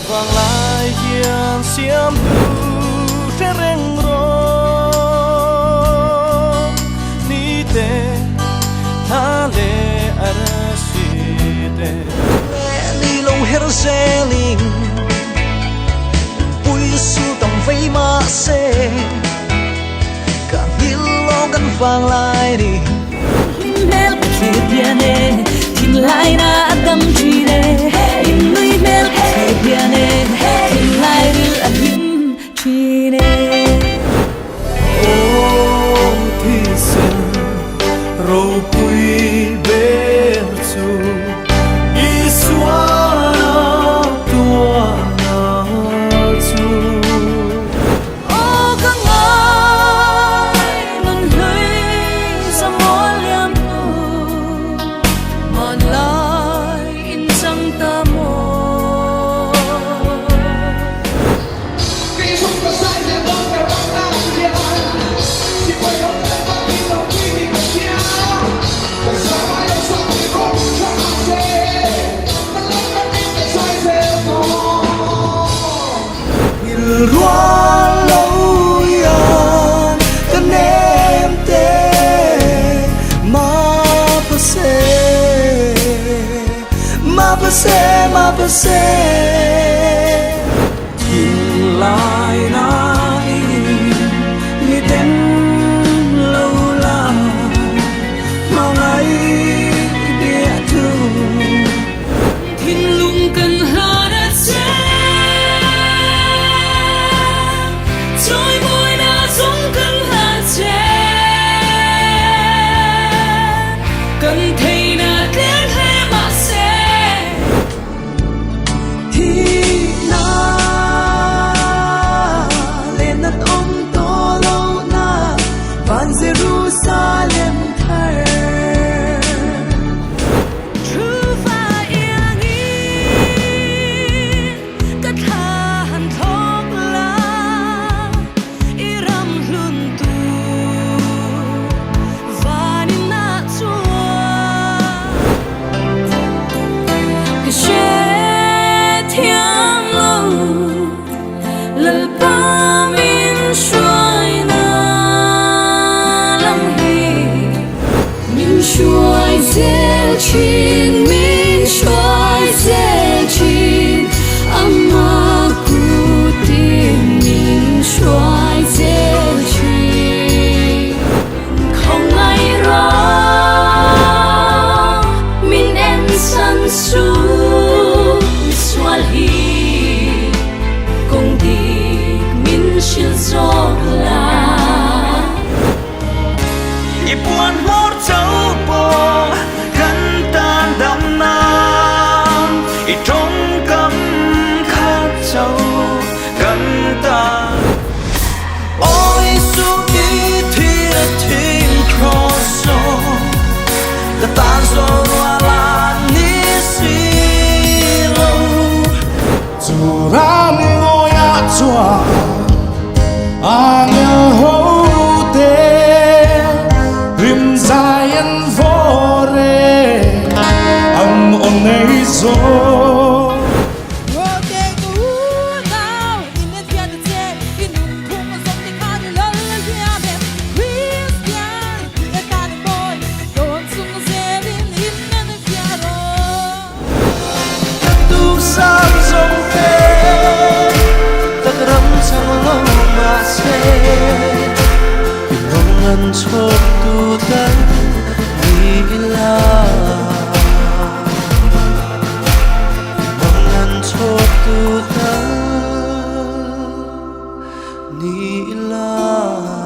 vàng lại hiền xiêm du thế reng ro ni te tha le arasite ni long her sailing pui su tong vei ma se cả hil lo gan vàng lại đi mel ke piane tin lai na dam chi ne in lui mel ke piane tin lai dil abim chi ne o pisen ro pui berchu iswana tua na chu o ka ngai nun lui sa mo liam tu mon lai in sang ta mo Rua lâu yan kan em te ma pase tin lai na ni ten lâu la mau ngày địa thu tin lung kan ha na che trôi môi na giống kan ha che cần thấy na đến hay mà sẽ thì na lên đất ông to lâu na van Jerusalem thar true fa yang in ka than thok la iram hlun tu vanin na chua ka she thiam lo lal pa min shuai na lam hi min shuai zel chin min shuai zel chin amma ku tin min shuai zel chin không ai ra min en san su swal hi kong di min shil zok la ipuan mor chau po kan tan dam nam i trong cam khát chau kan ta ôi su đi thia thiên cross the tan so la ni si lo dù ram ngôi á chua anh hậu thế rim zayen vore am on nei zo tu sam sông thế ta ram sang lo ma se nong an chok tu ta ni la nong an chok tu ta ni la